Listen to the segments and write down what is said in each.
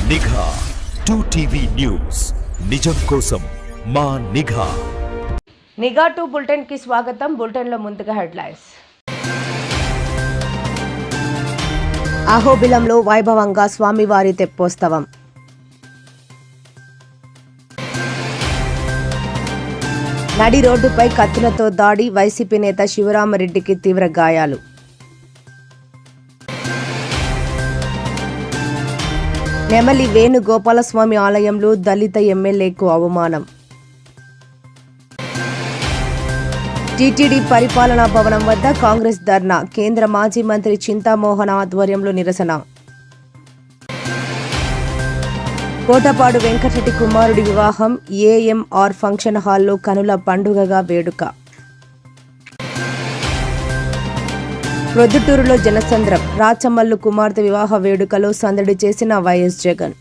నిఘా 2TV news నిజం కోసం మా నిఘా. నిఘా 2 బులెటిన్ కి స్వాగతం. బులెటిన్ లో ముందుగా హెడ్లైన్స్. అహోబిలంలో వైభవంగా స్వామివారి తెప్పోత్సవం. నడి రోడ్డుపై కత్తులతో దాడి, వైసీపీ నేత శివరామరెడ్డికి తీవ్ర గాయాలు. నెమలి వేణుగోపాలస్వామి ఆలయంలో దళిత ఎమ్మెల్యేకు అవమానం. టీటీడీ పరిపాలనా భవనం వద్ద కాంగ్రెస్ ధర్నా, కేంద్ర మాజీ మంత్రి చింతామోహన్ ఆధ్వర్యంలో నిరసన. కోటపాడు వెంకటరెడ్డి కుమారుడి వివాహం ఏఎంఆర్ ఫంక్షన్ హాల్లో కనుల పండుగగా వేడుక. ప్రొద్దుటూరులో జనసంద్రం, రాచమల్లు కుమార్తె వివాహ వేడుకలో సందడి చేసిన వైఎస్ జగన్.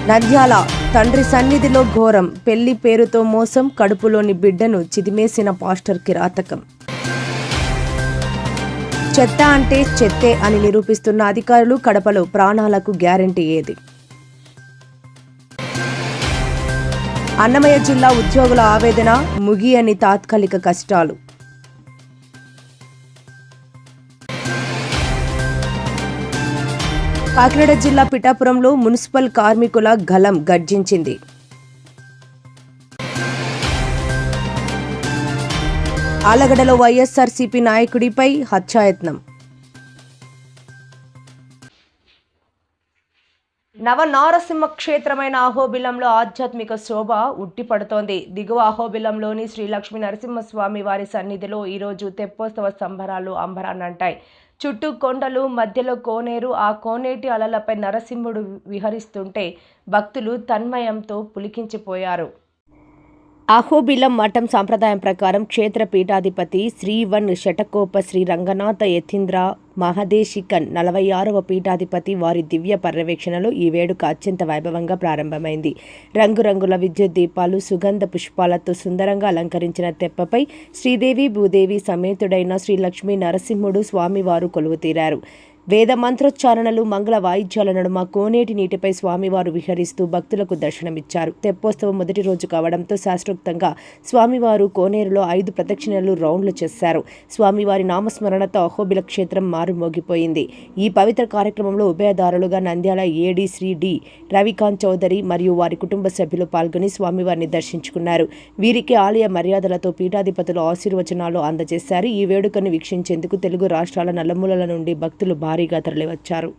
నంద్యాల, తండ్రి సన్నిధిలో ఘోరం, పెళ్లి పేరుతో మోసం, కడుపులోని బిడ్డను చిదిమేసిన పాస్టర్ కిరాతకం. చెత్త అంటే చెత్తే అని నిరూపిస్తున్న అధికారులు, కడపలో ప్రాణాలకు గ్యారంటీ ఏది? అన్నమయ్య జిల్లా ఉద్యోగుల ఆవేదన, ముగియని తాత్కాలిక కష్టాలు. కాకినాడ జిల్లా పిఠాపురంలో మున్సిపల్ కార్మికుల గళం గర్జించింది. ఆలగడ్డలో వైఎస్ఆర్సీపీ నాయకుడిపై హత్యాయత్నం. నవనారసింహ క్షేత్రమైన అహోబిలంలో ఆధ్యాత్మిక శోభ ఉట్టిపడుతోంది. దిగువ అహోబిలంలోని శ్రీ లక్ష్మీ నరసింహస్వామి వారి సన్నిధిలో ఈరోజు తెప్పోత్సవ సంబరాలు అంబరాన్నంటాయి. చుట్టూ కొండలు, మధ్యలో కోనేరు, ఆ కోనేటి అలలపై నరసింహుడు విహరిస్తుంటే భక్తులు తన్మయంతో పులికించిపోయారు. అహోబిలం మఠం సాంప్రదాయం ప్రకారం క్షేత్ర పీఠాధిపతి శ్రీవన్ శటకోప శ్రీ రంగనాథ యతీంద్ర మహదేశికన్ 46వ పీఠాధిపతి వారి దివ్య పర్యవేక్షణలో ఈ వేడుక అత్యంత వైభవంగా ప్రారంభమైంది. రంగురంగుల విద్యుత్ దీపాలు, సుగంధ పుష్పాలతో సుందరంగా అలంకరించిన తెప్పపై శ్రీదేవి భూదేవి సమేతుడైన శ్రీ లక్ష్మీ నరసింహుడు స్వామివారు కొలువుతీరారు. వేద మంత్రోచ్చారణలు, మంగళ వాయిద్యాల నడుమ కోనేటి నీటిపై స్వామివారు విహరిస్తూ భక్తులకు దర్శనమిచ్చారు. తెప్పోత్సవం మొదటి రోజు కావడంతో శాస్త్రోక్తంగా స్వామివారు కోనేరులో 5 ప్రదక్షిణలు రౌండ్లు చేశారు. స్వామివారి నామస్మరణతో అహోబిల క్షేత్రం మారుమోగిపోయింది. ఈ పవిత్ర కార్యక్రమంలో ఉభయదారులుగా నంద్యాల ఏడీ శ్రీ డి రవికాంత్ చౌదరి మరియు వారి కుటుంబ సభ్యులు పాల్గొని స్వామివారిని దర్శించుకున్నారు. వీరికి ఆలయ మర్యాదలతో పీఠాధిపతులు ఆశీర్వచనాలు అందజేశారు. ఈ వేడుకను వీక్షించేందుకు తెలుగు రాష్ట్రాల నలుమూలల నుండి భక్తులు భారీగా తరలివచ్చారు.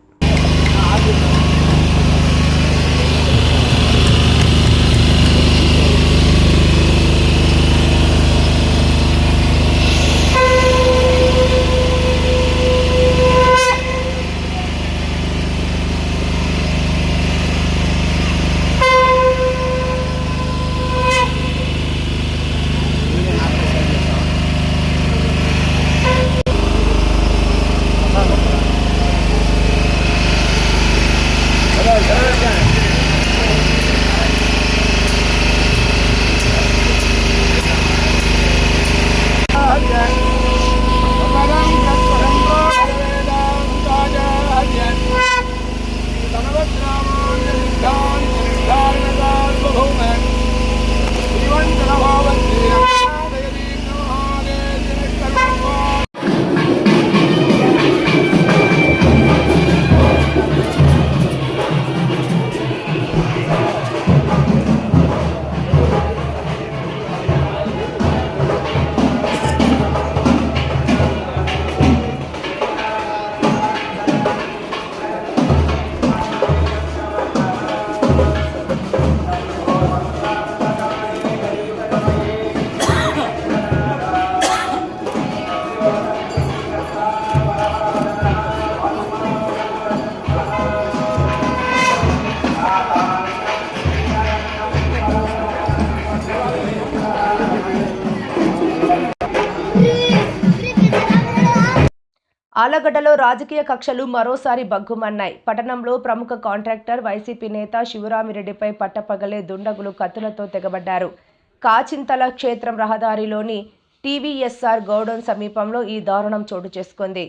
ఆలగడ్డలో రాజకీయ కక్షలు మరోసారి బగ్గుమన్నాయి. పట్టణంలో ప్రముఖ కాంట్రాక్టర్ వైసీపీ నేత శివరామిరెడ్డిపై పట్టపగలే దుండగులు కత్తులతో తెగబడ్డారు. కాచింతల క్షేత్రం రహదారిలోని టీవీఎస్ఆర్ గౌడౌన్ సమీపంలో ఈ దారుణం చోటు చేసుకుంది.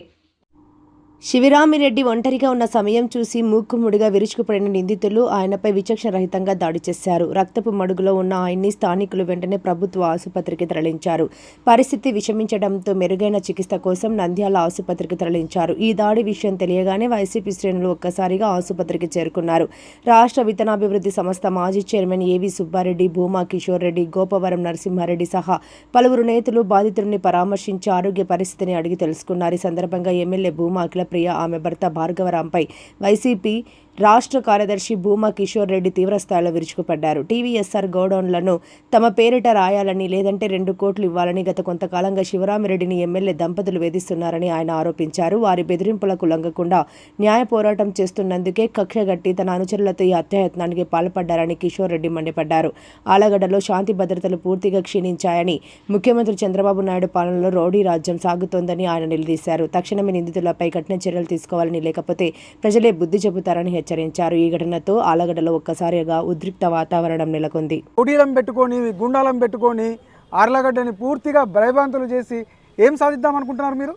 శివరామిరెడ్డి ఒంటరిగా ఉన్న సమయం చూసి మూకుముడిగా విరుచుకుపడిన నిందితులు ఆయనపై విచక్షణ రహితంగా దాడి చేశారు. రక్తపు మడుగులో ఉన్న ఆయన్ని స్థానికులు వెంటనే ప్రభుత్వ ఆసుపత్రికి తరలించారు. పరిస్థితి విషమించడంతో మెరుగైన చికిత్స కోసం నంద్యాల ఆసుపత్రికి తరలించారు. ఈ దాడి విషయం తెలియగానే వైసీపీ శ్రేణులు ఒక్కసారిగా ఆసుపత్రికి చేరుకున్నారు. రాష్ట్ర విత్తనాభివృద్ధి సంస్థ మాజీ చైర్మన్ ఏవి సుబ్బారెడ్డి, భూమా కిషోర్ రెడ్డి, గోపవరం నరసింహారెడ్డి సహా పలువురు నేతలు బాధితుడిని పరామర్శించి ఆరోగ్య పరిస్థితిని అడిగి తెలుసుకున్నారు. ఈ సందర్భంగా ఎమ్మెల్యే భూమా అఖిలప్రియ, ఆమె భర్త భార్గవరాంపై వైసీపీ రాష్ట్ర కార్యదర్శి భూమా కిషోర్ రెడ్డి తీవ్రస్థాయిలో విరుచుకుపడ్డారు. టీవీఎస్ఆర్ గోడౌన్లను తమ పేరిట రాయాలని, లేదంటే 2 కోట్లు ఇవ్వాలని గత కొంతకాలంగా శివరామిరెడ్డిని ఎమ్మెల్యే దంపతులు వేధిస్తున్నారని ఆయన ఆరోపించారు. వారి బెదిరింపులకు లొంగకుండా న్యాయ పోరాటం చేస్తున్నందుకే కక్షగట్టి తన అనుచరులతో ఈ హత్యాయత్నానికి పాల్పడ్డారని కిషోర్ రెడ్డి మండిపడ్డారు. ఆలగడ్డలో శాంతి భద్రతలు పూర్తిగా క్షీణించాయని, ముఖ్యమంత్రి చంద్రబాబు నాయుడు పాలనలో రౌడీ రాజ్యం సాగుతోందని ఆయన నిలదీశారు. తక్షణమే నిందితులపై కఠిన చర్యలు తీసుకోవాలని, లేకపోతే ప్రజలే బుద్ధి చెబుతారని హెచ్చరించారు. ఈ ఘటనతో ఆలగడ్డలో ఒక్కసారిగా ఉద్రిక్త వాతావరణం నెలకొంది. రౌడీలం పెట్టుకొని, గుండాలం పెట్టుకొని ఆర్లగడ్డని పూర్తిగా భయభ్రాంతులు చేసి ఏం సాధిద్దాం అనుకుంటున్నారు మీరు?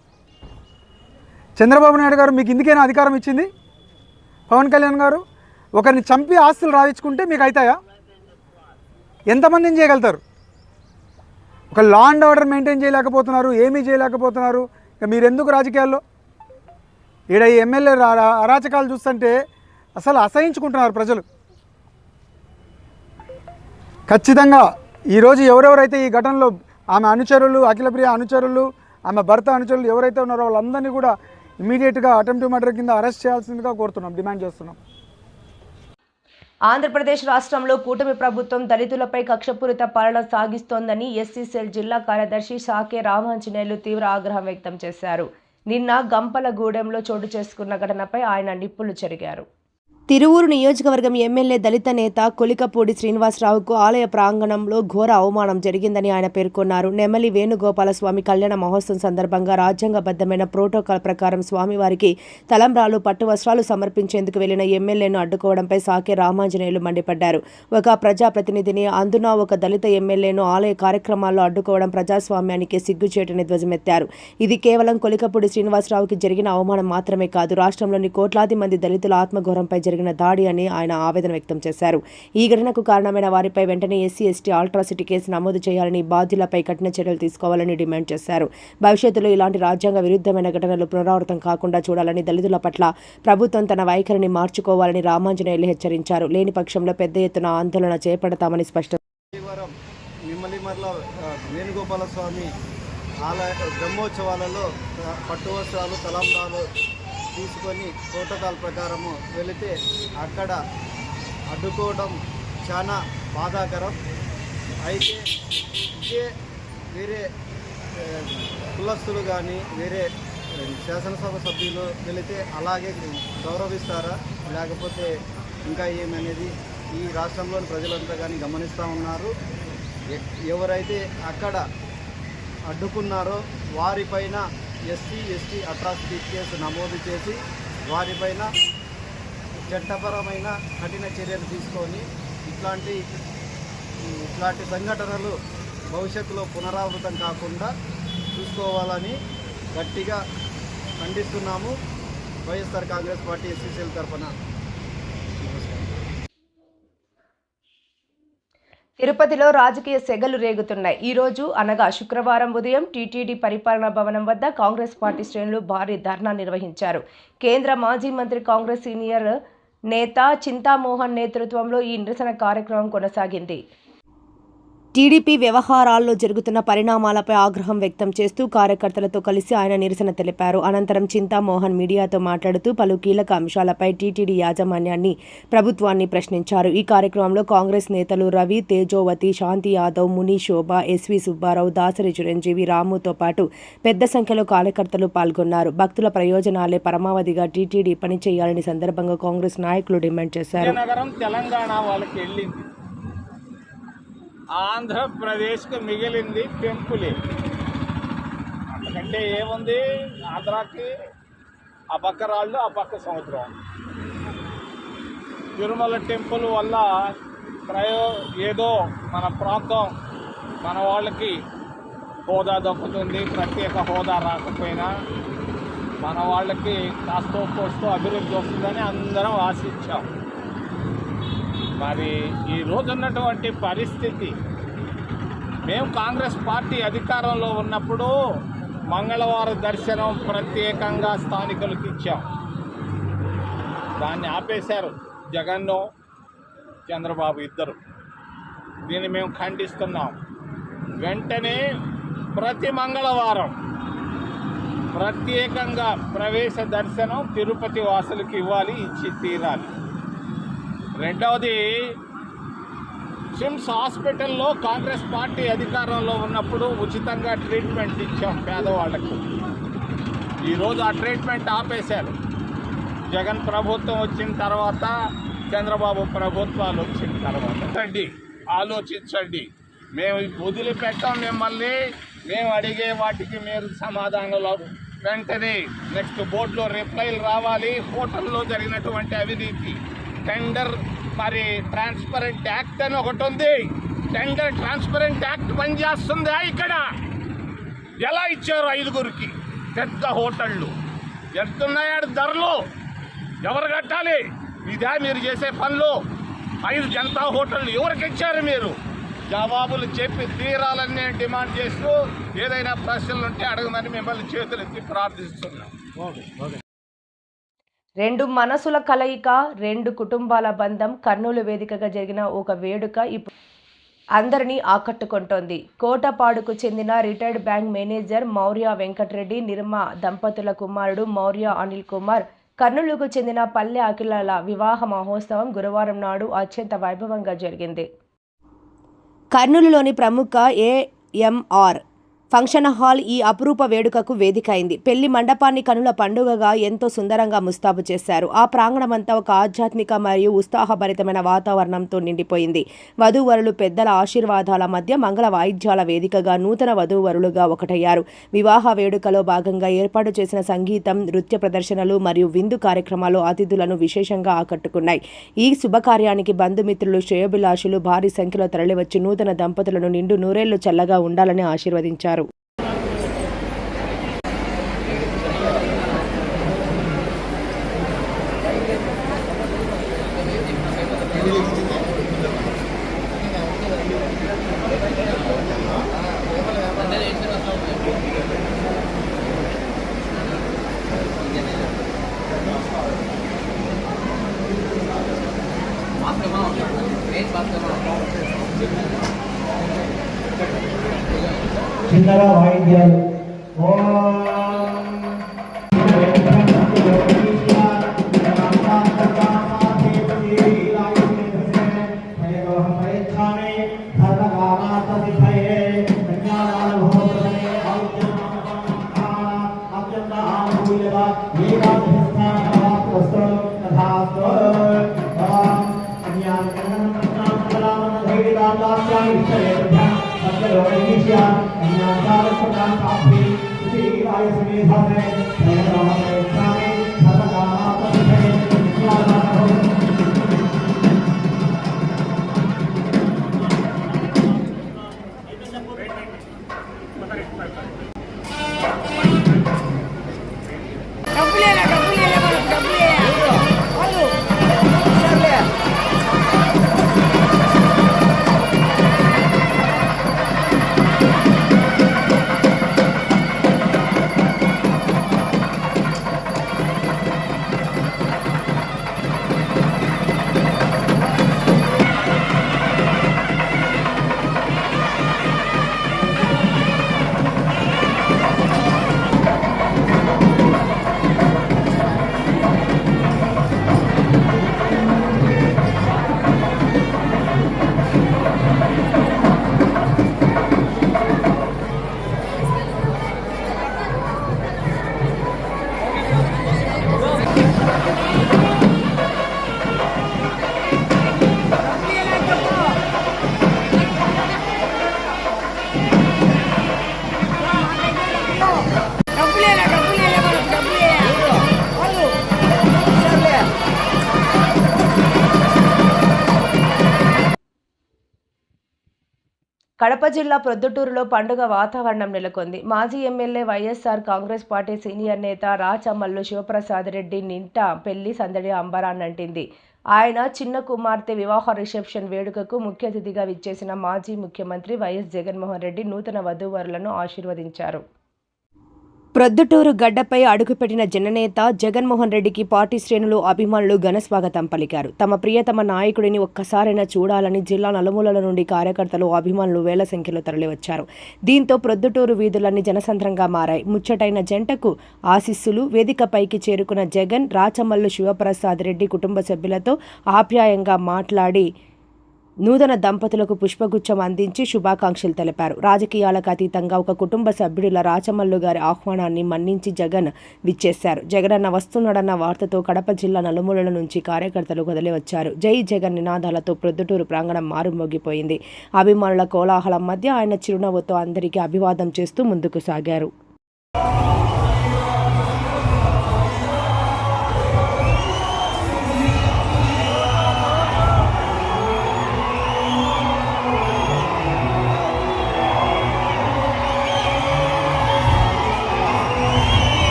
చంద్రబాబు నాయుడు గారు మీకు ఇందుకేనా అధికారం ఇచ్చింది? పవన్ కళ్యాణ్ గారు ఒకరిని చంపి ఆస్తులు రాయించుకుంటే మీకు అవుతాయా? ఎంతమందిని చేయగలుగుతారు? ఒక లా అండ్ ఆర్డర్ మెయింటైన్ చేయలేకపోతున్నారు, ఏమీ చేయలేకపోతున్నారు. ఇక మీరు ఎందుకు రాజకీయాల్లో? ఈడ ఈ ఎమ్మెల్యే అరాచకాలు చూస్తుంటే అసలు అసహించుకుంటున్నారు ప్రజలు. ఖచ్చితంగా ఈరోజు ఎవరెవరైతే ఈ ఘటనలో ఆమె అనుచరులు, అఖిలప్రియ అనుచరులు, ఆమె భర్త అనుచరులు ఎవరైతే ఉన్నారో వాళ్ళందరినీ కూడా ఇమీడియట్గా అటెంప్టివ్ మర్డర్ కింద అరెస్ట్ చేయాల్సిందిగా కోరుతున్నాం, డిమాండ్ చేస్తున్నాం. ఆంధ్రప్రదేశ్ రాష్ట్రంలో కూటమి ప్రభుత్వం దళితులపై కక్షపూరిత పాలన సాగిస్తోందని ఎస్సీ సెల్ జిల్లా కార్యదర్శి సాకే రామాంజనేయులు తీవ్ర ఆగ్రహం వ్యక్తం చేశారు. నిన్న గంపలగూడెంలో చోటు చేసుకున్న ఘటనపై ఆయన నిప్పులు చెరిగారు. తిరువూరు నియోజకవర్గం ఎమ్మెల్యే దళిత నేత కొలికపూడి శ్రీనివాసరావుకు ఆలయ ప్రాంగణంలో ఘోర అవమానం జరిగిందని ఆయన పేర్కొన్నారు. నెమలి వేణుగోపాలస్వామి కళ్యాణ మహోత్సవం సందర్భంగా రాజ్యాంగబద్ధమైన ప్రోటోకాల్ ప్రకారం స్వామివారికి తలంబ్రాలు, పట్టు వస్త్రాలు సమర్పించేందుకు వెళ్లిన ఎమ్మెల్యేను అడ్డుకోవడంపై సాకే రామాంజనేయులు మండిపడ్డారు. ఒక ప్రజాప్రతినిధిని, అందున ఒక దళిత ఎమ్మెల్యేను ఆలయ కార్యక్రమాల్లో అడ్డుకోవడం ప్రజాస్వామ్యానికి సిగ్గుచేటని ధ్వజమెత్తారు. ఇది కేవలం కొలికపూడి శ్రీనివాసరావుకి జరిగిన అవమానం మాత్రమే కాదు, రాష్ట్రంలోని కోట్లాది మంది దళితుల ఆత్మగౌరవంపై జరిగిన దాడి అని ఆయన ఆవేదన వ్యక్తం చేశారు. ఈ ఘటనకు కారణమైన వారిపై వెంటనే ఎస్సీ ఎస్టీ అల్ట్రాసిటీ కేసు నమోదు చేయాలని, బాధ్యులపై కఠిన చర్యలు తీసుకోవాలని డిమాండ్ చేశారు. భవిష్యత్తులో ఇలాంటి రాజ్యాంగ విరుద్ధమైన ఘటనలు పునరావృతం కాకుండా చూడాలని, దళితుల పట్ల ప్రభుత్వం తన వైఖరిని మార్చుకోవాలని రామాంజనేయులు హెచ్చరించారు. లేని పక్షంలో పెద్ద ఎత్తున ఆందోళన చేపడతామని స్పష్టం. వేణుగోపాలస్వామి ఆలయ బ్రహ్మోత్సవాలలో పట్టు వస్త్రాలు, తలంబ్రాలు తీసుకొని ప్రోటోకాల్ ప్రకారము వెళితే అక్కడ అడ్డుకోవడం చాలా బాధాకరం. అయితే ఇదే వేరే కులస్తులు కానీ వేరే శాసనసభ సభ్యులు వెళితే అలాగే గౌరవిస్తారా, లేకపోతే ఇంకా ఏమనేది ఈ రాష్ట్రంలోని ప్రజలంతా కానీ గమనిస్తూ ఉన్నారు. ఎవరైతే అక్కడ అడ్డుకున్నారో వారిపైన ఎస్సీ ఎస్టీ అట్రాసిటీ కేసు నమోదు చేసి వారిపైన చట్టపరమైన కఠిన చర్యలు తీసుకొని ఇట్లాంటి సంఘటనలు భవిష్యత్తులో పునరావృతం కాకుండా చూసుకోవాలని గట్టిగా ఖండిస్తున్నాము. YSR Congress party SC cell తరఫున. తిరుపతిలో రాజకీయ సెగలు రేగుతున్నాయి. ఈ రోజు అనగా శుక్రవారం ఉదయం టీటీడీ పరిపాలనా భవనం వద్ద కాంగ్రెస్ పార్టీ శ్రేణులు భారీ ధర్నా నిర్వహించారు. కేంద్ర మాజీ మంత్రి, కాంగ్రెస్ సీనియర్ నేత చింతామోహన్ నేతృత్వంలో ఈ నిరసన కార్యక్రమం కొనసాగింది. టీడీపీ వ్యవహారాల్లో జరుగుతున్న పరిణామాలపై ఆగ్రహం వ్యక్తం చేస్తూ కార్యకర్తలతో కలిసి ఆయన నిరసన తెలిపారు. అనంతరం చింతామోహన్ మీడియాతో మాట్లాడుతూ పలు కీలక అంశాలపై టీటీడీ యాజమాన్యాన్ని, ప్రభుత్వాన్ని ప్రశ్నించారు. ఈ కార్యక్రమంలో కాంగ్రెస్ నేతలు రవి, తేజోవతి, శాంతి యాదవ్, ముని శోభ, ఎస్వి సుబ్బారావు, దాసరి చిరంజీవి, రాముతో పాటు పెద్ద సంఖ్యలో కార్యకర్తలు పాల్గొన్నారు. భక్తుల ప్రయోజనాలే పరమావధిగా టీటీడీ పనిచేయాలని సందర్భంగా కాంగ్రెస్ నాయకులు డిమాండ్ చేశారు. ఆంధ్రప్రదేశ్కు మిగిలింది టెంపులే, అంతకంటే ఏముంది? ఆంధ్రాకి ఆ పక్క రాళ్ళు, ఆ పక్క సముద్రం. తిరుమల టెంపుల్ వల్ల ఏదో మన ప్రాంతం, మన వాళ్ళకి హోదా దక్కుతుంది. ప్రత్యేక హోదా రాకపోయినా మన వాళ్ళకి కాస్తో కోస్తో అభివృద్ధి వస్తుందని అందరం ఆశించాం. మరి ఈరోజు ఉన్నటువంటి పరిస్థితి, మేము కాంగ్రెస్ పార్టీ అధికారంలో ఉన్నప్పుడు మంగళవారం దర్శనం ప్రత్యేకంగా స్థానికులకు ఇచ్చాం. దాన్ని ఆపేశారు జగన్ను చంద్రబాబు ఇద్దరు. దీన్ని మేము ఖండిస్తున్నాం. వెంటనే ప్రతి మంగళవారం ప్రత్యేకంగా ప్రవేశ దర్శనం తిరుపతి వాసులకు ఇవ్వాలి, ఇచ్చి తీరాలి. రెండవది, సిమ్స్ హాస్పిటల్లో కాంగ్రెస్ పార్టీ అధికారంలో ఉన్నప్పుడు ఉచితంగా ట్రీట్మెంట్ ఇచ్చాం పేదవాళ్లకు. ఈరోజు ఆ ట్రీట్మెంట్ ఆపేశారు. జగన్ ప్రభుత్వం వచ్చిన తర్వాత, చంద్రబాబు ప్రభుత్వాలు వచ్చిన తర్వాత ఆలోచించండి. మేము వదిలిపెట్టాం మిమ్మల్ని. మేము అడిగే వాటికి మీరు సమాధానాలు వెంటనే నెక్స్ట్ బోర్డులో రిప్లైలు రావాలి. హోటల్లో జరిగినటువంటి అవినీతి, టెండర్ మరి ట్రాన్స్పరెంట్ యాక్ట్ అని ఒకటి ఉంది. టెండర్ ట్రాన్స్పరెంట్ యాక్ట్ పనిచేస్తుందా? ఇక్కడ ఎలా ఇచ్చారు 5గురికి పెద్ద హోటళ్ళు? ఎంతున్నాయా ధరలు? ఎవరు కట్టాలి? ఇదా మీరు చేసే పనులు? 5 జనతా హోటళ్ళు ఎవరికి ఇచ్చారు మీరు? జవాబులు చెప్పి తీరాలని డిమాండ్ చేస్తూ ఏదైనా ప్రశ్నలు ఉంటే అడగమని మిమ్మల్ని చేతులెత్తి ప్రార్థిస్తున్నాం. రెండు మనసుల కలయిక, రెండు కుటుంబాల బంధం, కర్నూలు వేదికగా జరిగిన ఒక వేడుక ఇప్పుడు అందరినీ ఆకట్టుకుంటోంది. కోటపాడుకు చెందిన retired bank manager Maurya Venkatareddy, Nirma దంపతుల కుమారుడు మౌర్య అనిల్ కుమార్, కర్నూలుకు చెందిన పల్లె అఖిలల వివాహ మహోత్సవం గురువారం నాడు అత్యంత వైభవంగా జరిగింది. కర్నూలులోని ప్రముఖ ఏఎంఆర్ ఫంక్షన్ హాల్ ఈ అపురూప వేడుకకు వేదిక అయింది. పెళ్లి మండపాన్ని కనుల పండుగగా ఎంతో సుందరంగా ముస్తాబు చేశారు. ఆ ప్రాంగణమంతా ఒక ఆధ్యాత్మిక మరియు ఉత్సాహభరితమైన వాతావరణంతో నిండిపోయింది. వధూవరులు పెద్దల ఆశీర్వాదాల మధ్య మంగళ వాయిద్యాల వేదికగా నూతన వధూవరులుగా ఒకటయ్యారు. వివాహ వేడుకలో భాగంగా ఏర్పాటు చేసిన సంగీతం, నృత్య ప్రదర్శనలు మరియు విందు కార్యక్రమాలు అతిథులను విశేషంగా ఆకట్టుకున్నాయి. ఈ శుభకార్యానికి బంధుమిత్రులు, శ్రేయోభిలాషులు భారీ సంఖ్యలో తరలివచ్చి నూతన దంపతులను నిండు నూరేళ్లు చల్లగా ఉండాలని ఆశీర్వదించారు. చిన్నగా వాయిద్యాలు కడప జిల్లా ప్రొద్దుటూరులో పండుగ వాతావరణం నెలకొంది. మాజీ MLA YSR Congress party senior నేత రాచమల్లు శివప్రసాద్ రెడ్డి నింట పెళ్లి సందడి అంబరాన్నంటింది. ఆయన చిన్న కుమార్తె వివాహ రిసెప్షన్ వేడుకకు ముఖ్య అతిథిగా విచ్చేసిన మాజీ ముఖ్యమంత్రి వైఎస్ జగన్మోహన్ రెడ్డి నూతన వధూవరులను ఆశీర్వదించారు. ప్రొద్దుటూరు గడ్డపై అడుగుపెట్టిన జననేత జగన్మోహన్ రెడ్డికి పార్టీ శ్రేణులు, అభిమానులు ఘనస్వాగతం పలికారు. తమ ప్రియతమ నాయకుడిని ఒక్కసారైనా చూడాలని జిల్లా నలుమూలల నుండి కార్యకర్తలు, అభిమానులు వేల సంఖ్యలో తరలివచ్చారు. దీంతో ప్రొద్దుటూరు వీధులన్నీ జనసంద్రంగా మారాయి. ముచ్చటైన జంటకు ఆశీస్సులు. వేదికపైకి చేరుకున్న జగన్, రాచమల్లు శివప్రసాద్ రెడ్డి కుటుంబ సభ్యులతో ఆప్యాయంగా మాట్లాడి నూతన దంపతులకు పుష్పగుచ్చం అందించి శుభాకాంక్షలు తెలిపారు. రాజకీయాలకు అతీతంగా ఒక కుటుంబ సభ్యుడిలా రాచమల్లు గారి ఆహ్వానాన్ని మన్నించి జగన్ విచ్చేశారు. జగనన్న వస్తున్నాడన్న వార్తతో కడప జిల్లా నలుమూలల నుంచి కార్యకర్తలు కదిలి వచ్చారు. జై జగన్ నినాదాలతో ప్రొద్దుటూరు ప్రాంగణం మారుమోగిపోయింది. అభిమానుల కోలాహలం మధ్య ఆయన చిరునవ్వుతో అందరికీ అభివాదం చేస్తూ ముందుకు సాగారు.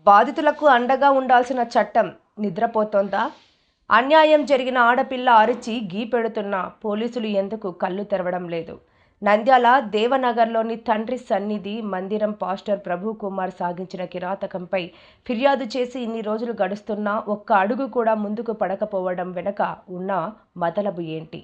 బాధితులకు అండగా ఉండాల్సిన చట్టం నిద్రపోతోందా? అన్యాయం జరిగిన ఆడపిల్ల అరిచి గీ పెడుతున్న పోలీసులు ఎందుకు కళ్ళు తెరవడం లేదు? నంద్యాల దేవనగర్లోని తండ్రి సన్నిధి మందిరం పాస్టర్ ప్రభు కుమార్ సాగించిన కిరాతకంపై ఫిర్యాదు చేసి ఇన్ని రోజులు గడుస్తున్నా ఒక్క అడుగు కూడా ముందుకు పడకపోవడం వెనుక ఉన్న మతలబు ఏంటి?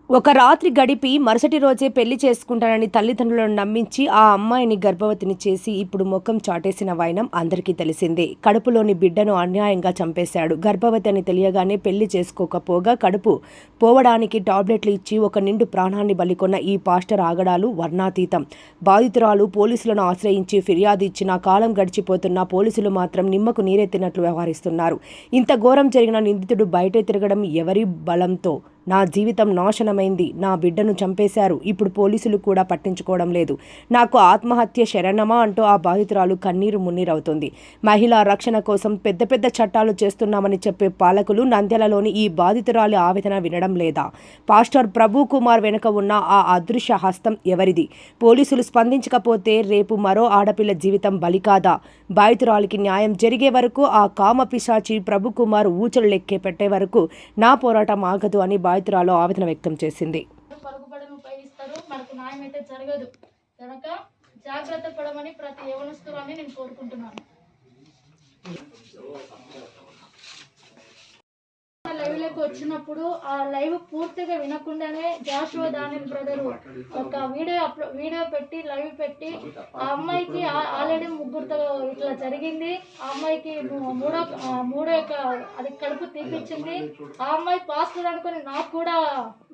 ఒక రాత్రి గడిపి మరుసటి రోజే పెళ్లి చేసుకుంటానని తల్లిదండ్రులను నమ్మించి ఆ అమ్మాయిని గర్భవతిని చేసి ఇప్పుడు ముఖం చాటేసిన వైనం అందరికీ తెలిసిందే. కడుపులోని బిడ్డను అన్యాయంగా చంపేశాడు. గర్భవతి అని తెలియగానే పెళ్లి చేసుకోకపోగా కడుపు పోవడానికి టాబ్లెట్లు ఇచ్చి ఒక నిండు ప్రాణాన్ని బలికొన్న ఈ పాస్టర్ ఆగడాలు వర్ణాతీతం. బాధితురాలు పోలీసులను ఆశ్రయించి ఫిర్యాదు ఇచ్చినా కాలం గడిచిపోతున్నా పోలీసులు మాత్రం నిమ్మకు నీరెత్తినట్లు వ్యవహరిస్తున్నారు. ఇంత ఘోరం జరిగిన నిందితుడు బయటే తిరగడం ఎవరి బలంతో? నా జీవితం నాశనమైంది, నా బిడ్డను చంపేశారు, ఇప్పుడు పోలీసులు కూడా పట్టించుకోవడం లేదు, నాకు ఆత్మహత్య శరణమా అంటూ ఆ బాధితురాలు కన్నీరు మున్నీరవుతుంది. మహిళా రక్షణ కోసం పెద్ద పెద్ద చట్టాలు చేస్తున్నామని చెప్పే పాలకులు నంద్యాలలోని ఈ బాధితురాలి ఆవేదన వినడం లేదా? పాస్టర్ ప్రభు కుమార్ వెనుక ఉన్న ఆ అదృశ్య హస్తం ఎవరిది? పోలీసులు స్పందించకపోతే రేపు మరో ఆడపిల్ల జీవితం బలి కాదా? బాధితురాలికి న్యాయం జరిగే వరకు, ఆ కామ పిశాచి ప్రభు కుమార్ ఊచలు లెక్కే పెట్టే వరకు నా పోరాటం ఆగదు అని బాధితురాలు ఆవేదన వ్యక్తం చేసింది. పరుగుబడిని ఉపయోగిస్తారు, మనకు న్యాయం అయితే జరగదు కనుక జాగ్రత్త పడమని ప్రతి యవనస్తురాన్ని నేను కోరుకుంటున్నాను. లైవ్లోకి వచ్చినప్పుడు ఆ లైవ్ పూర్తిగా వినకుండానే జాషువా దానియల్ బ్రదర్ ఒక వీడియో పెట్టి లైవ్ పెట్టి ఆ అమ్మాయికి ఆల్రెడీ ముగ్గురుతో ఇట్లా జరిగింది, ఆ అమ్మాయికి మూడో అది కడుపు తీపిచ్చింది, ఆ అమ్మాయి పాస్టర్ అనుకుని నాకు కూడా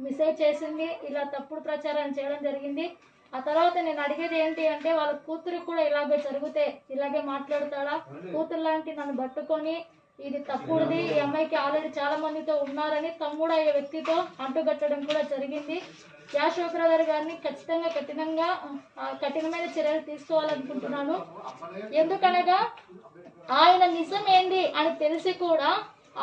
మెసేజ్ చేసింది, ఇలా తప్పుడు ప్రచారం చేయడం జరిగింది. ఆ తర్వాత నేను అడిగేది ఏంటి అంటే వాళ్ళ కూతురు కూడా ఇలాగే జరిగితే ఇలాగే మాట్లాడతాడా? కూతురు లాంటి నన్ను పట్టుకొని ఇది తప్పుడుది, ఈ అమ్మాయికి ఆల్రెడీ చాలా మందితో ఉన్నారని తమ్ముడు అయ్యే వ్యక్తితో అంటుగట్టడం కూడా జరిగింది. జాషువా బ్రదర్ గారిని ఖచ్చితంగా కఠినమైన చర్యలు తీసుకోవాలనుకుంటున్నాను. ఎందుకనగా ఆయన నిజం ఏంది అని తెలిసి కూడా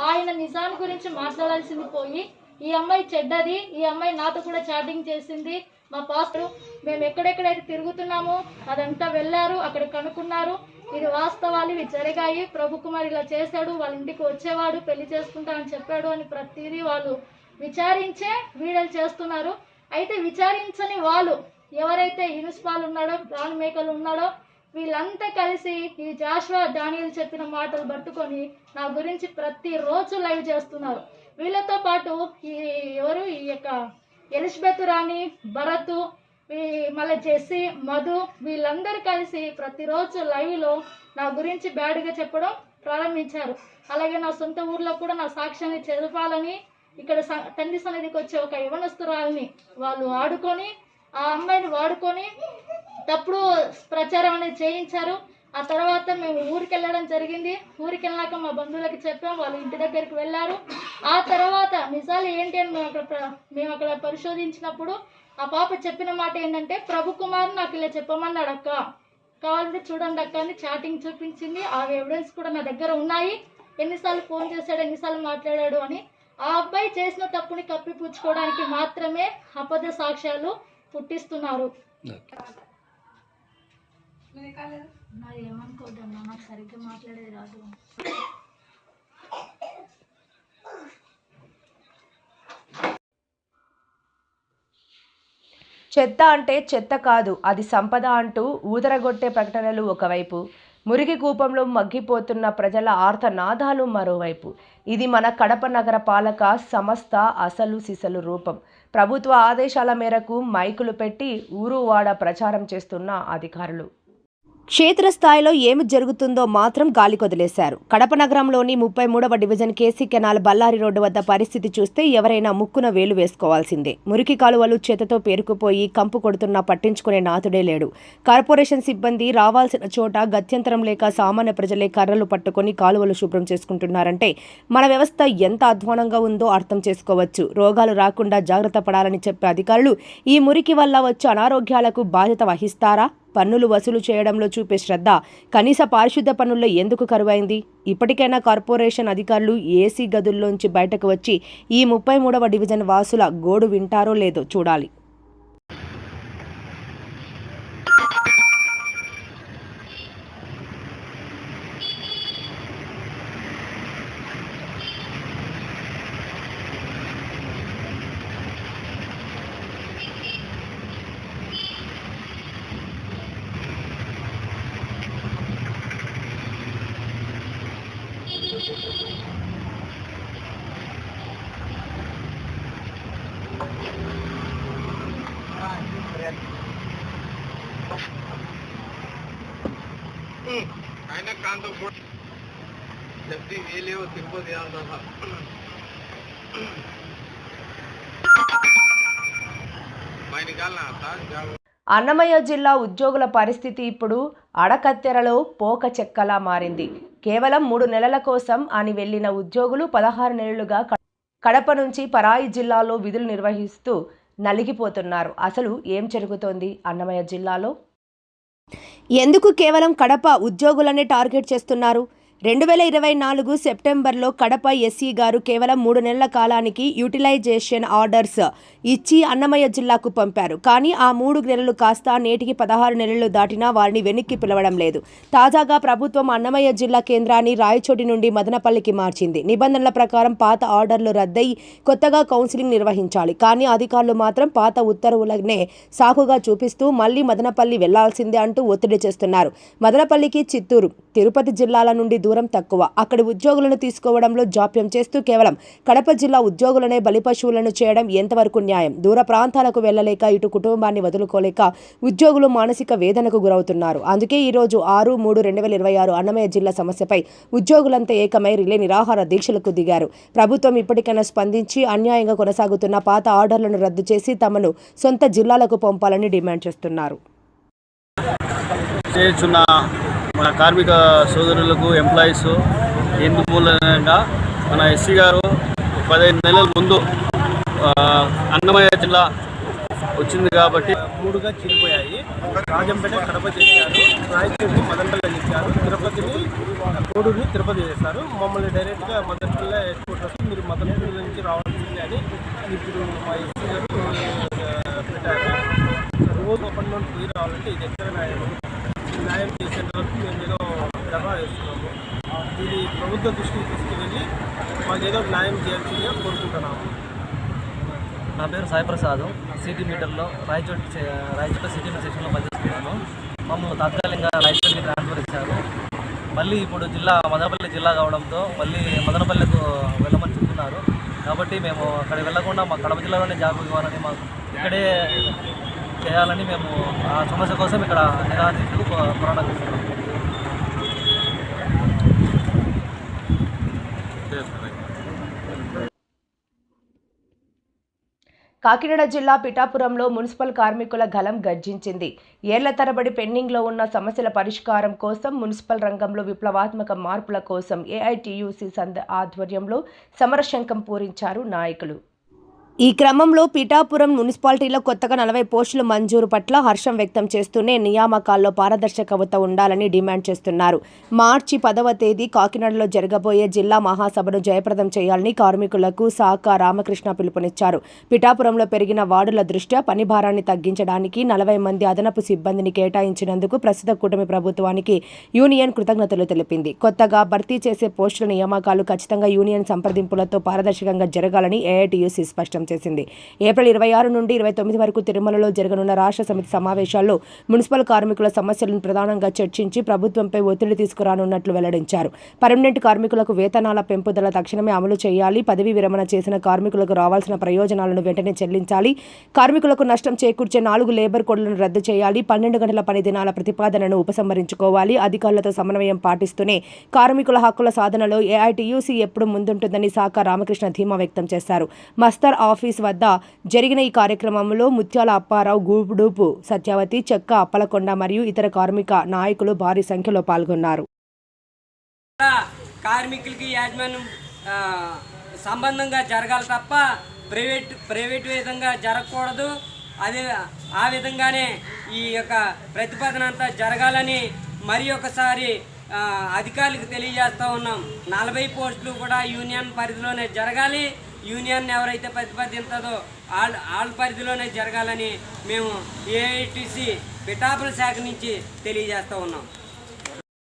ఆయన నిజాన్ని గురించి మాట్లాడాల్సింది పోయి ఈ అమ్మాయి చెడ్డది, ఈ అమ్మాయి నాతో కూడా చాటింగ్ చేసింది, మా పాస్టర్ మేము ఎక్కడెక్కడైతే తిరుగుతున్నామో అదంతా వెళ్ళారు, అక్కడ కనుక్కున్నారు, ఇది వాస్తవాలు, ఇవి జరిగాయి, ప్రభు కుమార్ ఇలా చేశాడు, వాళ్ళ ఇంటికి వచ్చేవాడు, పెళ్లి చేసుకుంటా అని చెప్పాడు అని ప్రతిదీ వాళ్ళు విచారించే వీడియోలు చేస్తున్నారు. అయితే విచారించని వాళ్ళు ఎవరైతే ఇనుస్పాల్ ఉన్నాడో, ప్రాణ మేకలు ఉన్నాడో వీళ్ళంతా కలిసి ఈ జాషువా దానియల్ చెప్పిన మాటలు పట్టుకొని నా గురించి ప్రతిరోజు లైవ్ చేస్తున్నారు. వీళ్ళతో పాటు ఈ యొక్క ఎలిజబెత్ రాణి, భరత్, మళ్ళీ జెస్సీ, మధు వీళ్ళందరూ కలిసి ప్రతిరోజు లైవ్లో నా గురించి బ్యాడ్గా చెప్పడం ప్రారంభించారు. అలాగే నా సొంత ఊర్లో కూడా నా సాక్ష్యాన్ని చదవాలని ఇక్కడ తండ్రి సన్నిధికి వచ్చే ఒక యవనస్తురాలని వాళ్ళు ఆడుకొని ఆ అమ్మాయిని వాడుకొని తప్పుడు ప్రచారం అనేది చేయించారు. ఆ తర్వాత మేము ఊరికి వెళ్ళడం జరిగింది. ఊరికి వెళ్ళాక మా బంధువులకి చెప్పాం, వాళ్ళు ఇంటి దగ్గరికి వెళ్ళారు. ఆ తర్వాత నిజాలు ఏంటి అని మేము అక్కడ పరిశోధించినప్పుడు ఆ పాప చెప్పిన మాట ఏంటంటే, ప్రభు కుమార్ నాకు ఇలా చెప్పమన్నాడు అక్క, కావాలంటే చూడండి అక్క అని చాటింగ్ చూపించింది. ఆ ఎవిడెన్స్ కూడా నా దగ్గర ఉన్నాయి, ఎన్నిసార్లు ఫోన్ చేశాడు, ఎన్నిసార్లు మాట్లాడాడు అని. ఆ అబ్బాయి చేసిన తప్పుని కప్పిపుచ్చుకోవడానికి మాత్రమే అబద్ధ సాక్ష్యాలు పుట్టిస్తున్నారు. నాది ఏమనుకోవద్దమ్మా, నాకు సరిగ్గా మాట్లాడేది రాదు. చెత్త అంటే చెత్త కాదు, అది సంపద అంటూ ఊదరగొట్టే ప్రకటనలు ఒకవైపు, మురికి కూపంలో మగ్గిపోతున్న ప్రజల ఆర్తనాదాలు మరోవైపు. ఇది మన కడప నగర పాలక సంస్థ అసలు సిసలు రూపం. ప్రభుత్వ ఆదేశాల మేరకు మైకులు పెట్టి ఊరువాడ ప్రచారం చేస్తున్న అధికారులు. క్షేత్రస్థాయిలో ఏమి జరుగుతుందో మాత్రం గాలికొదిలేశారు. కడప నగరంలోని 33వ division KC canal Ballari road వద్ద పరిస్థితి చూస్తే ఎవరైనా ముక్కున వేలు వేసుకోవాల్సిందే. మురికి కాలువలు చేతతో పేరుకుపోయి కంపు కొడుతున్నా పట్టించుకునే నాథుడే లేడు. కార్పొరేషన్ సిబ్బంది రావాల్సిన చోట గత్యంతరం లేక సామాన్య ప్రజలే కర్రలు పట్టుకొని కాలువలు శుభ్రం చేసుకుంటున్నారంటే మన వ్యవస్థ ఎంత అధ్వానంగా ఉందో అర్థం చేసుకోవచ్చు. రోగాలు రాకుండా జాగ్రత్త పడాలని చెప్పే అధికారులు ఈ మురికి వల్ల వచ్చే అనారోగ్యాలకు బాధ్యత వహిస్తారా? పన్నులు వసూలు చేయడంలో చూపే శ్రద్ధ కనీస పారిశుద్ధ పనుల్లో ఎందుకు కరువైంది? ఇప్పటికైనా కార్పొరేషన్ అధికారులు ఏసీ గదుల్లోంచి బయటకు వచ్చి ఈ 33వ డివిజన్ వాసుల గోడు వింటారో లేదో చూడాలి. ఆయన కాంతో जल्दी ये ले तिरुपति मैं निकालना था। అన్నమయ్య జిల్లా ఉద్యోగుల పరిస్థితి ఇప్పుడు అడకత్తెరలో పోక చెక్కలా మారింది. కేవలం 3 నెలల కోసం అని వెళ్లిన ఉద్యోగులు 16 నెలలుగా కడప నుంచి పరాయి జిల్లాలో విధులు నిర్వహిస్తూ నలిగిపోతున్నారు. అసలు ఏం జరుగుతోంది అన్నమయ్య జిల్లాలో? ఎందుకు కేవలం కడప ఉద్యోగులనే టార్గెట్ చేస్తున్నారు? 2024 సెప్టెంబర్లో కడప ఎస్సీ గారు కేవలం 3 నెలల కాలానికి యూటిలైజేషన్ ఆర్డర్స్ ఇచ్చి అన్నమయ్య జిల్లాకు పంపారు. కానీ ఆ 3 నెలలు కాస్త నేటికి 16 నెలలు దాటినా వారిని వెనక్కి పిలవడం లేదు. తాజాగా ప్రభుత్వం అన్నమయ్య జిల్లా కేంద్రాన్ని రాయచోటి నుండి మదనపల్లికి మార్చింది. నిబంధనల ప్రకారం పాత ఆర్డర్లు రద్దయి కొత్తగా కౌన్సిలింగ్ నిర్వహించాలి. కానీ అధికారులు మాత్రం పాత ఉత్తర్వులనే సాకుగా చూపిస్తూ మళ్లీ మదనపల్లి వెళ్లాల్సిందే అంటూ ఒత్తిడి చేస్తున్నారు. మదనపల్లికి చిత్తూరు, తిరుపతి జిల్లాల నుండి దూరం తక్కువ. అక్కడి ఉద్యోగులను తీసుకోవడంలో జాప్యం చేస్తూ కేవలం కడప జిల్లా ఉద్యోగులనే బలిపశువులను చేయడం ఎంతవరకు న్యాయం? దూర ప్రాంతాలకు వెళ్లలేక ఇటు కుటుంబాన్ని వదులుకోలేక ఉద్యోగులు మానసిక వేదనకు గురవుతున్నారు. అందుకే ఈరోజు 6/3/2026 అన్నమయ్య జిల్లా సమస్యపై ఉద్యోగులంతా ఏకమై రిలే నిరాహార దీక్షలకు దిగారు. ప్రభుత్వం ఇప్పటికైనా స్పందించి అన్యాయంగా కొనసాగుతున్న పాత ఆర్డర్లను రద్దు చేసి తమను సొంత జిల్లాలకు పంపాలని డిమాండ్ చేస్తున్నారు. మన కార్మిక సోదరులకు ఎంప్లాయీస్ మూలంగా మన ఎస్సీ గారు 15 నెలల ముందు అన్నమయ్య జిల్లా వచ్చింది కాబట్టి 3గా చీలిపోయాయి. రాజంపేట కడప చేశారు, రాయచూరు మదనపల్లి చేశారు, తిరుపతిని కోడూరుని తిరుపతి చేశారు. మమ్మల్ని డైరెక్ట్గా మదనపల్లి ఎక్స్పోర్ట్ వస్తే మీరు మదనపల్లి నుంచి రావాల్సిందే అని ఇప్పుడు మా ఎస్సీ గారు పెట్టారు. రోజు అప్పటి నుండి పోయి రావాలంటే ఇది ఎక్కడ న్యాయం చేసేంత వరకు మేము ఏదో ప్రభావ వేస్తున్నాము. ఇది ప్రభుత్వ దృష్టికి తీసుకువెళ్ళి మాకు ఏదో న్యాయం చేయాల్సిందిగా కోరుకుంటున్నాము. నా పేరు సాయిప్రసాద్, సిటీ మీటర్లో రాయచోటి సిటీ మీటర్ సెక్షన్లో పనిచేస్తున్నాను. మమ్మల్ని తాత్కాలికంగా రాయచోటికి ట్రాన్స్ఫర్ ఇచ్చారు. మళ్ళీ ఇప్పుడు మదనపల్లి జిల్లా కావడంతో మళ్ళీ మదనపల్లికు వెళ్ళమని చెప్తున్నారు. కాబట్టి మేము అక్కడికి వెళ్లకుండా మా కడప జిల్లాలోనే జాబ్ ఇవ్వాలని, మాకు ఇక్కడే చేయాలని మేము ఆ సమస్య కోసం ఇక్కడ నిరాదీక్షకు పోరాటం చేస్తున్నాము. కాకినాడ జిల్లా పిఠాపురంలో మున్సిపల్ కార్మికుల గళం గర్జించింది. ఏళ్ల తరబడి పెండింగ్లో ఉన్న సమస్యల పరిష్కారం కోసం, మున్సిపల్ రంగంలో విప్లవాత్మక మార్పుల కోసం ఏఐటీయూసీ ఆధ్వర్యంలో సమరశంఖం పూరించారు నాయకులు. ఈ క్రమంలో పిఠాపురం మున్సిపాలిటీలో కొత్తగా 40 పోస్టుల మంజూరు పట్ల హర్షం వ్యక్తం చేస్తూనే నియామకాల్లో పారదర్శకత ఉండాలని డిమాండ్ చేస్తున్నారు. మార్చి 10వ తేదీ కాకినాడలో జరగబోయే జిల్లా మహాసభను జయప్రదం చేయాలని కార్మికులకు సాకా రామకృష్ణ పిలుపునిచ్చారు. పిఠాపురంలో పెరిగిన వార్డుల దృష్ట్యా పని భారాన్ని తగ్గించడానికి 40 మంది అదనపు సిబ్బందిని కేటాయించినందుకు ప్రస్తుత కూటమి ప్రభుత్వానికి యూనియన్ కృతజ్ఞతలు తెలిపింది. కొత్తగా భర్తీ చేసే పోస్టుల నియామకాలు ఖచ్చితంగా యూనియన్ సంప్రదింపులతో పారదర్శకంగా జరగాలని ఏఐటీయూసీ స్పష్టం చేసింది. ఏప్రిల్ 26 నుండి 29 వరకు తిరుమలలో జరగనున్న రాష్ట్ర సమితి సమావేశాల్లో మున్సిపల్ కార్మికుల సమస్యలను ప్రధానంగా చర్చించి ప్రభుత్వంపై ఒత్తిడి తీసుకురానున్నట్లు వెల్లడించారు. పర్మనెంట్ కార్మికులకు వేతనాల పెంపుదల తక్షణమే అమలు చేయాలి. పదవీ విరమణ చేసిన కార్మికులకు రావాల్సిన ప్రయోజనాలను వెంటనే చెల్లించాలి. కార్మికులకు నష్టం చేకూర్చే 4 లేబర్ కోడ్లను రద్దు చేయాలి. 12 గంటల పని దినాల ప్రతిపాదనను ఉపసంహరించుకోవాలి. అధికారులతో సమన్వయం పాటిస్తూనే కార్మికుల హక్కుల సాధనలో ఏఐటీయూసీ ఎప్పుడు ముందుంటుందని సాకా రామకృష్ణ ధీమా వ్యక్తం చేశారు. మస్తర్ ఆఫీస్ వద్ద జరిగిన ఈ కార్యక్రమంలో ముత్యాల అప్పారావు, గూడుపు సత్యవతి, చెక్క అప్పలకొండ మరియు ఇతర కార్మిక నాయకులు భారీ సంఖ్యలో పాల్గొన్నారు. కార్మికులకి యాజమాన్యం సంబంధంగా జరగాలి తప్ప ప్రైవేట్ విధంగా జరగకూడదు. అదే ఆ విధంగానే ఈ యొక్క ప్రతిపాదన అంతా జరగాలని మరి ఒకసారి అధికారులకు తెలియజేస్తూ ఉన్నాం. 40 పోస్టులు కూడా యూనియన్ పరిధిలోనే జరగాలి. యూనియన్ ఎవరైతే ప్రతిపాదించదో వాళ్ళ పరిధిలోనే జరగాలని మేము ఏఐటీసీ పిఠాపురం శాఖ నుంచి తెలియజేస్తూ ఉన్నాం.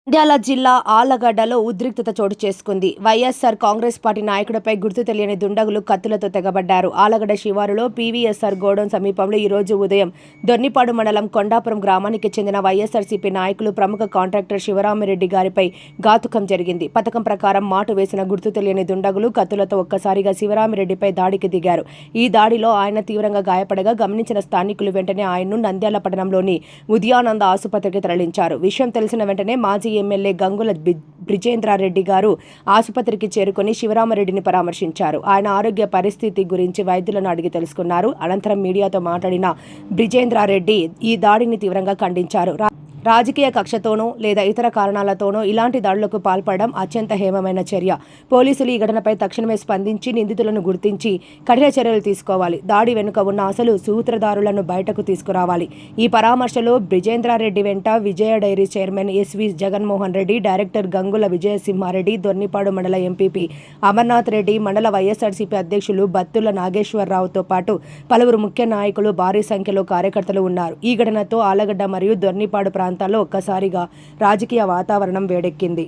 నంద్యాల జిల్లా ఆళ్లగడ్డలో ఉద్రిక్తత చోటు చేసుకుంది. వైఎస్ఆర్ కాంగ్రెస్ పార్టీ నాయకుడిపై గుర్తు తెలియని దుండగులు కత్తులతో తెగబడ్డారు. ఆళ్లగడ్డ శివారులో పీవీఎస్ఆర్ గోడౌన్ సమీపంలో ఈ రోజు ఉదయం దొర్నిపాడు మండలం కొండాపురం గ్రామానికి చెందిన వైఎస్ఆర్సీపీ నాయకులు ప్రముఖ కాంట్రాక్టర్ శివరామిరెడ్డి గారిపై ఘాతుకం జరిగింది. పథకం ప్రకారం మాటు వేసిన గుర్తు తెలియని దుండగులు కత్తులతో ఒక్కసారిగా శివరామిరెడ్డిపై దాడికి దిగారు. ఈ దాడిలో ఆయన తీవ్రంగా గాయపడగా గమనించిన స్థానికులు వెంటనే ఆయన్ను నంద్యాల పట్టణంలోని ఉదయానంద ఆసుపత్రికి తరలించారు. విషయం తెలిసిన వెంటనే మాజీ ఎమ్మెల్యే గంగుల బ్రిజేంద్రారెడ్డి గారు ఆసుపత్రికి చేరుకుని శివరామరెడ్డిని పరామర్శించారు. ఆయన ఆరోగ్య పరిస్థితి గురించి వైద్యులను అడిగి తెలుసుకున్నారు. అనంతరం మీడియాతో మాట్లాడిన బ్రిజేంద్రారెడ్డి ఈ దాడిని తీవ్రంగా ఖండించారు. రాజకీయ కక్షతోనో లేదా ఇతర కారణాలతోనో ఇలాంటి దాడులకు పాల్పడడం అత్యంత హేయమైన చర్య. పోలీసులు ఈ ఘటనపై తక్షణమే స్పందించి నిందితులను గుర్తించి కఠిన చర్యలు తీసుకోవాలి. దాడి వెనుక ఉన్న అసలు సూత్రధారులను బయటకు తీసుకురావాలి. ఈ పరామర్శలో బ్రిజేంద్రారెడ్డి వెంట Vijaya dairy chairman SV Jaganmohan Reddy, director Gangula Vijayasimhareddy, Dornipadu మండల ఎంపీపీ అమర్నాథ్ రెడ్డి, మండల వైఎస్ఆర్సీపీ అధ్యక్షులు బత్తుల నాగేశ్వరరావుతో పాటు పలువురు ముఖ్య నాయకులు, భారీ సంఖ్యలో కార్యకర్తలు ఉన్నారు. ఈ ఘటనతో ఆళ్లగడ్డ మరియు దొర్నిపాడు ప్రాంతాల్లో ఒక్కసారిగా రాజకీయ వాతావరణం వేడెక్కింది.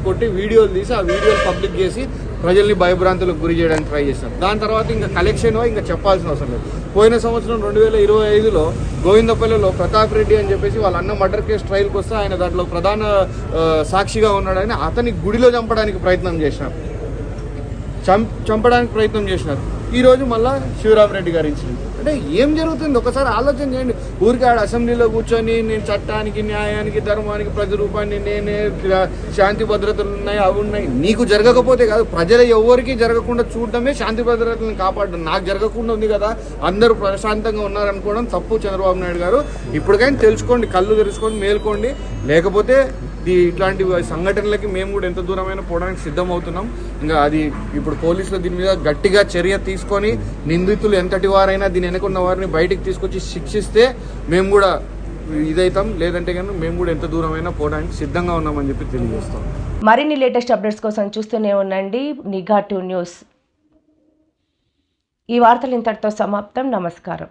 కొట్టి వీడియోలు తీసి ఆ వీడియోలు పబ్లిక్ చేసి ప్రజల్ని భయభ్రాంతులకు గురి చేయడానికి ట్రై చేశాం. దాని తర్వాత ఇంకా కలెక్షన్ ఇంకా చెప్పాల్సిన అవసరం లేదు. పోయిన సంవత్సరం 2025లో గోవిందపల్లిలో ప్రతాప్ రెడ్డి అని చెప్పేసి వాళ్ళ అన్న మర్డర్ కేసు ట్రయల్కి వస్తే ఆయన దాంట్లో ప్రధాన సాక్షిగా ఉన్నాడని అతని గుడిలో చంపడానికి ప్రయత్నం చేసినారు. చంపడానికి ప్రయత్నం చేసినారు. ఈరోజు మళ్ళీ శివరామరెడ్డి గారి ఇన్సిడెంట్. అంటే ఏం జరుగుతుంది ఒకసారి ఆలోచన చేయండి. ఊరికి ఆడ అసెంబ్లీలో కూర్చొని నేను చట్టానికి, న్యాయానికి, ధర్మానికి, ప్రతిరూపాన్ని, నేనే శాంతి భద్రతలు ఉన్నాయి, అవి ఉన్నాయి. నీకు జరగకపోతే కాదు, ప్రజలు ఎవరికి జరగకుండా చూడడమే శాంతి భద్రతలను కాపాడడం. నాకు జరగకుండా ఉంది కదా, అందరూ ప్రశాంతంగా ఉన్నారనుకోవడం తప్పు. చంద్రబాబు నాయుడు గారు ఇప్పటికైనా తెలుసుకోండి, కళ్ళు తెరుచుకొని మేల్కోండి. లేకపోతే ఇట్లాంటి సంఘటనలకి మేము కూడా ఎంత దూరమైనా పోవడానికి సిద్ధమవుతున్నాం. ఇంకా అది ఇప్పుడు పోలీసులు దీని మీద గట్టిగా చర్య తీసుకొని నిందితులు ఎంతటి వారైనా దీని వెనుకున్న వారిని బయటికి తీసుకొచ్చి శిక్షిస్తే మేము కూడా ఇదైతాం. లేదంటే కానీ మేము కూడా ఎంత దూరమైనా పోవడానికి సిద్ధంగా ఉన్నామని చెప్పి తెలియజేస్తాం. మరిన్ని లేటెస్ట్ అప్డేట్స్ కోసం చూస్తూనే ఉండండి నిఘా 2 న్యూస్. ఈ వార్తలు ఇంతటితో సమాప్తం. నమస్కారం.